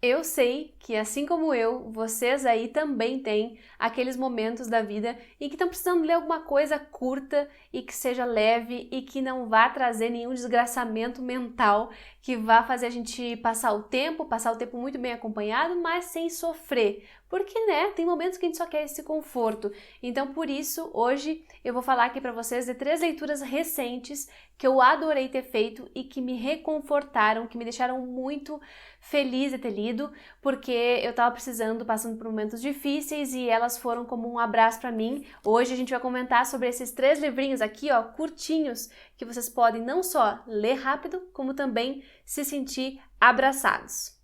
Eu sei que, assim como eu, vocês aí também têm aqueles momentos da vida em que estão precisando ler alguma coisa curta e que seja leve e que não vá trazer nenhum desgraçamento mental, que vá fazer a gente passar o tempo muito bem acompanhado, mas sem sofrer. Porque, né, tem momentos que a gente só quer esse conforto. Então, por isso, hoje eu vou falar aqui para vocês de 3 leituras recentes que eu adorei ter feito e que me reconfortaram, que me deixaram muito feliz de ter lido, porque eu tava precisando, passando por momentos difíceis e elas foram como um abraço para mim. Hoje a gente vai comentar sobre esses 3 livrinhos aqui, ó, curtinhos, que vocês podem não só ler rápido, como também se sentir abraçados.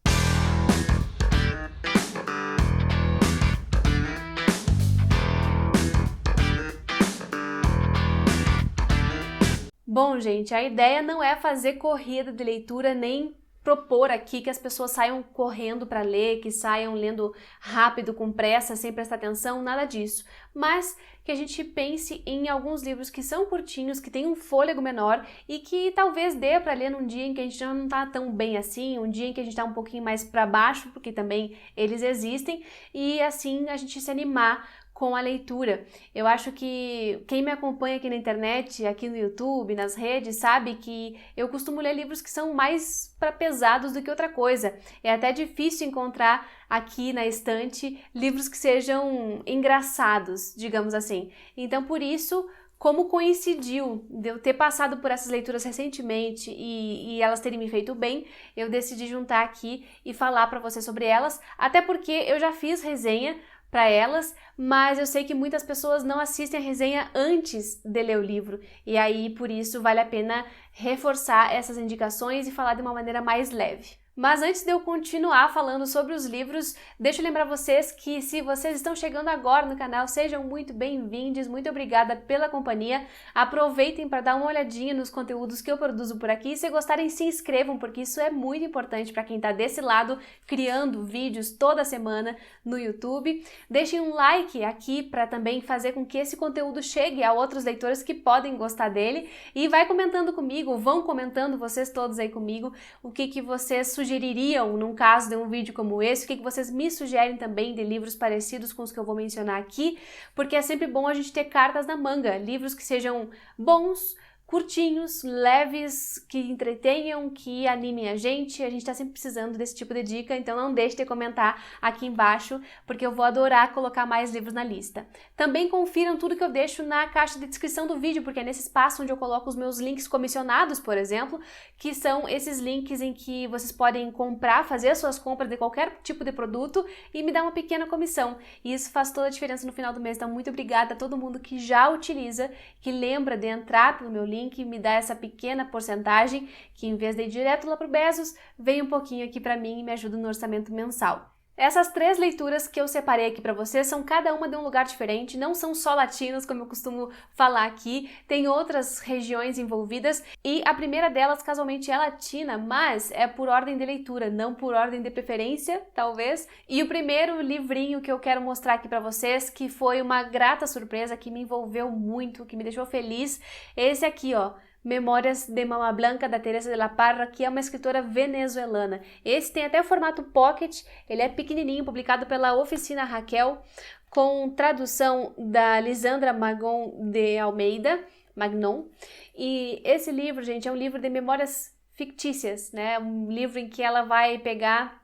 Bom, gente, a ideia não é fazer corrida de leitura, nem propor aqui que as pessoas saiam correndo para ler, que saiam lendo rápido, com pressa, sem prestar atenção, nada disso. Mas que a gente pense em alguns livros que são curtinhos, que têm um fôlego menor e que talvez dê para ler num dia em que a gente já não está tão bem assim, um dia em que a gente está um pouquinho mais para baixo, porque também eles existem, e assim a gente se animar com a leitura. Eu acho que quem me acompanha aqui na internet, aqui no YouTube, nas redes, sabe que eu costumo ler livros que são mais para pesados do que outra coisa. É até difícil encontrar aqui na estante livros que sejam engraçados, digamos assim. Então, por isso, como coincidiu de eu ter passado por essas leituras recentemente e elas terem me feito bem, eu decidi juntar aqui e falar para você sobre elas, até porque eu já fiz resenha para elas, mas eu sei que muitas pessoas não assistem a resenha antes de ler o livro, e aí por isso vale a pena reforçar essas indicações e falar de uma maneira mais leve. Mas antes de eu continuar falando sobre os livros, deixa eu lembrar vocês que se vocês estão chegando agora no canal, sejam muito bem-vindos, muito obrigada pela companhia. Aproveitem para dar uma olhadinha nos conteúdos que eu produzo por aqui. Se gostarem, se inscrevam, porque isso é muito importante para quem está desse lado, criando vídeos toda semana no YouTube. Deixem um like aqui para também fazer com que esse conteúdo chegue a outros leitores que podem gostar dele. E vai comentando comigo, vão comentando vocês todos aí comigo, o que vocês sugeririam num caso de um vídeo como esse, o que vocês me sugerem também de livros parecidos com os que eu vou mencionar aqui, porque é sempre bom a gente ter cartas na manga, livros que sejam bons, curtinhos, leves, que entretenham, que animem a gente tá sempre precisando desse tipo de dica, então não deixe de comentar aqui embaixo, porque eu vou adorar colocar mais livros na lista. Também confiram tudo que eu deixo na caixa de descrição do vídeo, porque é nesse espaço onde eu coloco os meus links comissionados, por exemplo, que são esses links em que vocês podem comprar, fazer as suas compras de qualquer tipo de produto e me dar uma pequena comissão. E isso faz toda a diferença no final do mês, então muito obrigada a todo mundo que já utiliza, que lembra de entrar pelo meu link, que me dá essa pequena porcentagem, que em vez de ir direto lá pro Bezos, vem um pouquinho aqui para mim e me ajuda no orçamento mensal. Essas 3 leituras que eu separei aqui para vocês são cada uma de um lugar diferente, não são só latinos, como eu costumo falar aqui, tem outras regiões envolvidas e a primeira delas casualmente é latina, mas é por ordem de leitura, não por ordem de preferência, talvez. E o primeiro livrinho que eu quero mostrar aqui para vocês, que foi uma grata surpresa, que me envolveu muito, que me deixou feliz, é esse aqui, ó. Memórias de Mama Blanca, da Teresa de la Parra, que é uma escritora venezuelana. Esse tem até o formato pocket, ele é pequenininho, publicado pela Oficina Raquel, com tradução da Lisandra Magnon de Almeida, Magnon. E esse livro, gente, é um livro de memórias fictícias, né? Um livro em que ela vai pegar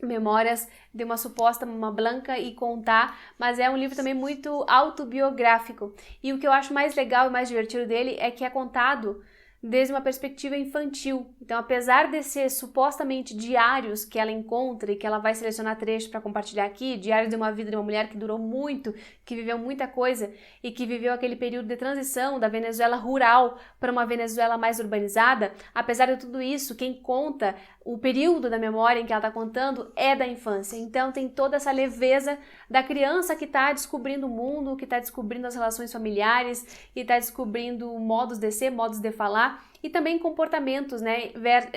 memórias de uma suposta Mama Blanca e contar, mas é um livro também muito autobiográfico. E o que eu acho mais legal e mais divertido dele é que é contado desde uma perspectiva infantil. Então, apesar de ser supostamente diários que ela encontra e que ela vai selecionar trechos para compartilhar aqui, diários de uma vida de uma mulher que durou muito, que viveu muita coisa e que viveu aquele período de transição da Venezuela rural para uma Venezuela mais urbanizada, apesar de tudo isso, quem conta o período da memória em que ela está contando é da infância. Então, tem toda essa leveza da criança que está descobrindo o mundo, que está descobrindo as relações familiares, que está descobrindo modos de ser, modos de falar, e também comportamentos, né,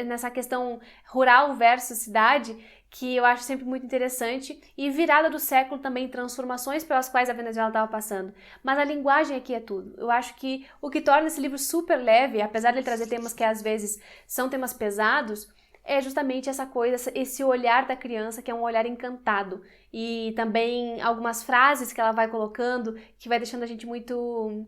nessa questão rural versus cidade, que eu acho sempre muito interessante, e virada do século também, transformações pelas quais a Venezuela estava passando. Mas a linguagem aqui é tudo. Eu acho que o que torna esse livro super leve, apesar de ele trazer temas que às vezes são temas pesados, é justamente essa coisa, esse olhar da criança, que é um olhar encantado. E também algumas frases que ela vai colocando, que vai deixando a gente muito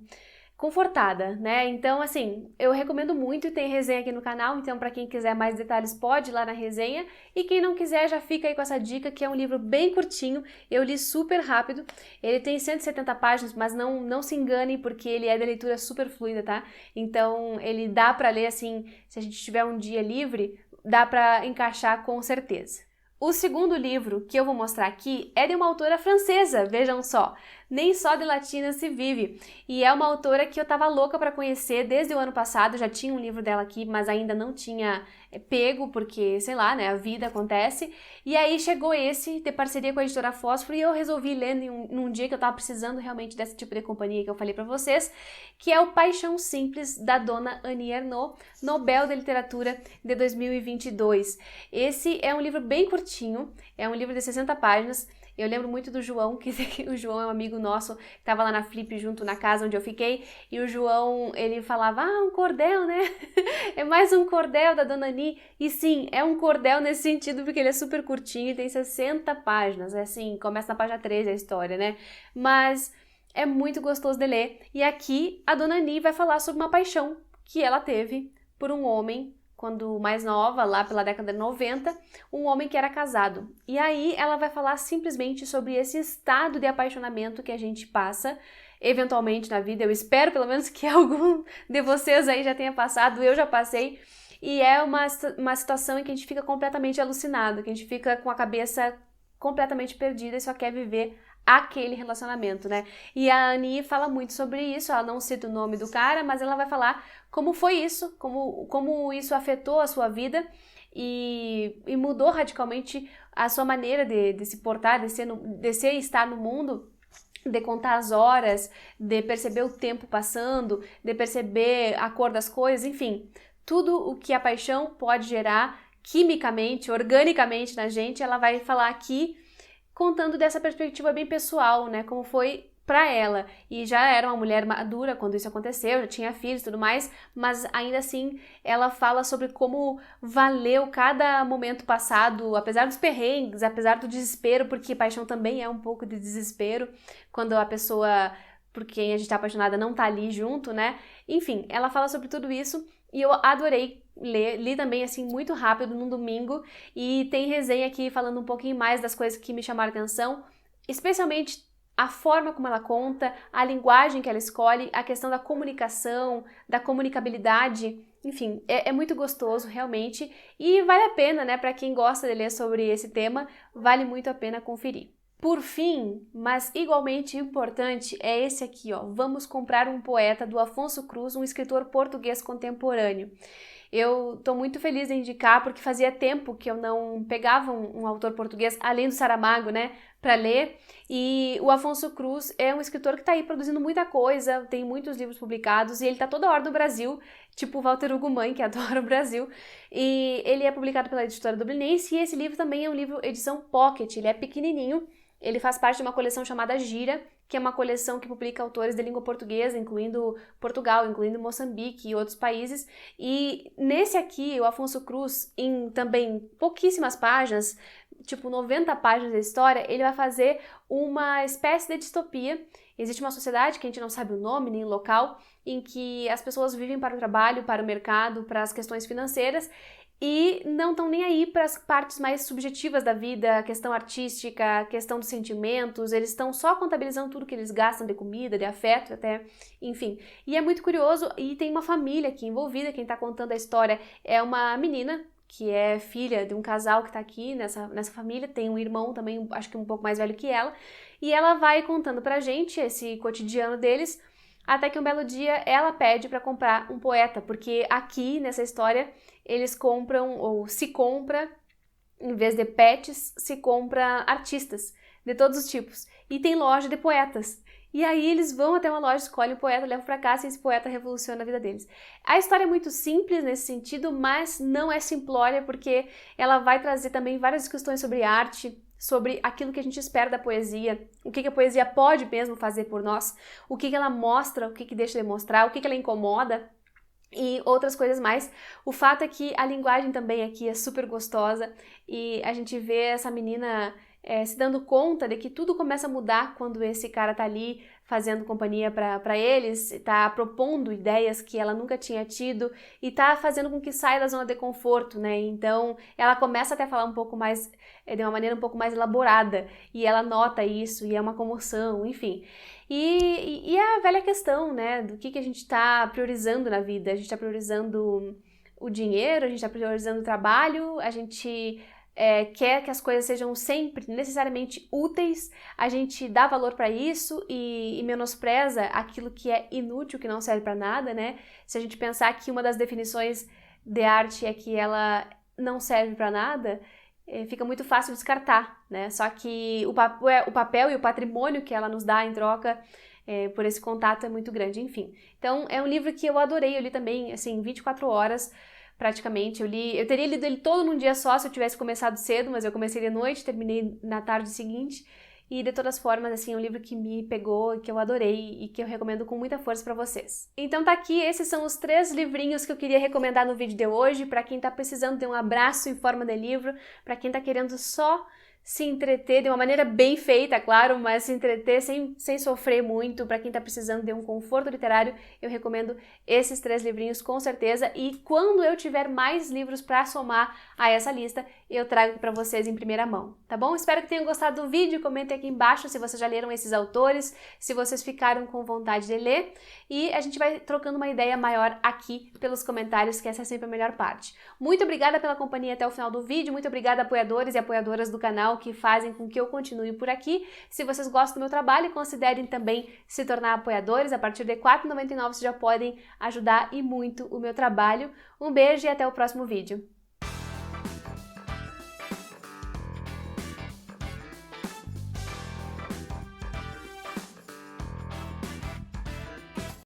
confortada, né? Então, assim, eu recomendo muito e tem resenha aqui no canal, então para quem quiser mais detalhes pode ir lá na resenha e quem não quiser já fica aí com essa dica, que é um livro bem curtinho, eu li super rápido, ele tem 170 páginas, mas não se enganem porque ele é de leitura super fluida, tá? Então, ele dá para ler assim, se a gente tiver um dia livre, dá para encaixar com certeza. O segundo livro que eu vou mostrar aqui é de uma autora francesa, vejam só, Nem Só de Latina se Vive, e é uma autora que eu tava louca para conhecer desde o ano passado, já tinha um livro dela aqui, mas ainda não tinha pego, porque, sei lá, né, a vida acontece, e aí chegou esse, de parceria com a editora Fósforo, e eu resolvi ler num dia que eu tava precisando realmente desse tipo de companhia que eu falei para vocês, que é o Paixão Simples, da dona Annie Ernaux, Nobel de Literatura de 2022. Esse é um livro bem curtinho, é um livro de 60 páginas, eu lembro muito do João, que o João é um amigo nosso, que estava lá na Flip junto na casa onde eu fiquei, e o João, ele falava, um cordel, né? É mais um cordel da Dona Annie, e sim, é um cordel nesse sentido, porque ele é super curtinho e tem 60 páginas, é assim, começa na página 13 a história, né? Mas é muito gostoso de ler, e aqui a Dona Annie vai falar sobre uma paixão que ela teve por um homem, quando mais nova, lá pela década de 90, um homem que era casado. E aí ela vai falar simplesmente sobre esse estado de apaixonamento que a gente passa, eventualmente na vida. Eu espero pelo menos que algum de vocês aí já tenha passado, eu já passei. E é uma situação em que a gente fica completamente alucinado, que a gente fica com a cabeça completamente perdida e só quer viver aquele relacionamento, né? E a Annie fala muito sobre isso, ela não cita o nome do cara, mas ela vai falar como foi isso, como isso afetou a sua vida e mudou radicalmente a sua maneira de se portar, de ser e estar no mundo, de contar as horas, de perceber o tempo passando, de perceber a cor das coisas, enfim, tudo o que a paixão pode gerar quimicamente, organicamente na gente, ela vai falar aqui contando dessa perspectiva bem pessoal, né, como foi para ela, e já era uma mulher madura quando isso aconteceu, já tinha filhos e tudo mais, mas ainda assim ela fala sobre como valeu cada momento passado, apesar dos perrengues, apesar do desespero, porque paixão também é um pouco de desespero, quando a pessoa por quem a gente tá apaixonada não tá ali junto, né, enfim, ela fala sobre tudo isso, e eu adorei ler, li também assim muito rápido num domingo, e tem resenha aqui falando um pouquinho mais das coisas que me chamaram a atenção, especialmente a forma como ela conta, a linguagem que ela escolhe, a questão da comunicação, da comunicabilidade, enfim, é muito gostoso realmente, e vale a pena, né, para quem gosta de ler sobre esse tema, vale muito a pena conferir. Por fim, mas igualmente importante, é esse aqui, ó, Vamos Comprar um Poeta, do Afonso Cruz, um escritor português contemporâneo. Eu tô muito feliz em indicar, porque fazia tempo que eu não pegava um autor português, além do Saramago, né, para ler, e o Afonso Cruz é um escritor que tá aí produzindo muita coisa, tem muitos livros publicados, e ele tá toda hora no Brasil, tipo o Walter Hugo Mãe, que adora o Brasil, e ele é publicado pela editora Dublinense, e esse livro também é um livro edição pocket, ele é pequenininho, ele faz parte de uma coleção chamada Gira, que é uma coleção que publica autores de língua portuguesa, incluindo Portugal, incluindo Moçambique e outros países. E nesse aqui, o Afonso Cruz, em também pouquíssimas páginas, tipo 90 páginas da história, ele vai fazer uma espécie de distopia. Existe uma sociedade que a gente não sabe o nome nem o local, em que as pessoas vivem para o trabalho, para o mercado, para as questões financeiras, e não estão nem aí para as partes mais subjetivas da vida, a questão artística, a questão dos sentimentos, eles estão só contabilizando tudo que eles gastam de comida, de afeto até, enfim. E é muito curioso, e tem uma família aqui envolvida, quem está contando a história é uma menina, que é filha de um casal que está aqui nessa família, tem um irmão também, acho que um pouco mais velho que ela, e ela vai contando pra gente esse cotidiano deles, até que um belo dia ela pede para comprar um poeta, porque aqui nessa história eles compram, ou se compra, em vez de pets, se compra artistas de todos os tipos. E tem loja de poetas. E aí eles vão até uma loja, escolhem um poeta, levam para casa e esse poeta revoluciona a vida deles. A história é muito simples nesse sentido, mas não é simplória, porque ela vai trazer também várias questões sobre arte, sobre aquilo que a gente espera da poesia, o que a poesia pode mesmo fazer por nós, o que ela mostra, o que deixa de mostrar, o que ela incomoda. e outras coisas mais. O fato é que a linguagem também aqui é super gostosa e a gente vê essa menina se dando conta de que tudo começa a mudar quando esse cara tá ali fazendo companhia para eles, tá propondo ideias que ela nunca tinha tido e tá fazendo com que saia da zona de conforto, né? Então ela começa até a falar um pouco mais, de uma maneira um pouco mais elaborada, e ela nota isso e é uma comoção, enfim. E é a velha questão, né, do que a gente está priorizando na vida. A gente está priorizando o dinheiro, a gente está priorizando o trabalho, a gente quer que as coisas sejam sempre necessariamente úteis, a gente dá valor para isso e menospreza aquilo que é inútil, que não serve para nada, né? Se a gente pensar que uma das definições de arte é que ela não serve para nada, fica muito fácil descartar, né? Só que o papel e o patrimônio que ela nos dá em troca por esse contato é muito grande, enfim. Então, é um livro que eu adorei, eu li também, assim, 24 horas, praticamente. Eu teria lido ele todo num dia só se eu tivesse começado cedo, mas eu comecei de noite, terminei na tarde seguinte, e de todas formas, assim, é um livro que me pegou, que eu adorei e que eu recomendo com muita força para vocês. Então tá aqui, esses são os 3 livrinhos que eu queria recomendar no vídeo de hoje, para quem tá precisando de um abraço em forma de livro, para quem tá querendo só se entreter de uma maneira bem feita, claro, mas se entreter sem sofrer muito. Para quem está precisando de um conforto literário, eu recomendo esses 3 livrinhos com certeza, e quando eu tiver mais livros para somar a essa lista, eu trago para vocês em primeira mão, tá bom? Espero que tenham gostado do vídeo, comentem aqui embaixo se vocês já leram esses autores, se vocês ficaram com vontade de ler, e a gente vai trocando uma ideia maior aqui pelos comentários, que essa é sempre a melhor parte. Muito obrigada pela companhia até o final do vídeo, muito obrigada apoiadores e apoiadoras do canal que fazem com que eu continue por aqui. Se vocês gostam do meu trabalho, considerem também se tornar apoiadores. A partir de R$ 4,99 vocês já podem ajudar e muito o meu trabalho. Um beijo e até o próximo vídeo.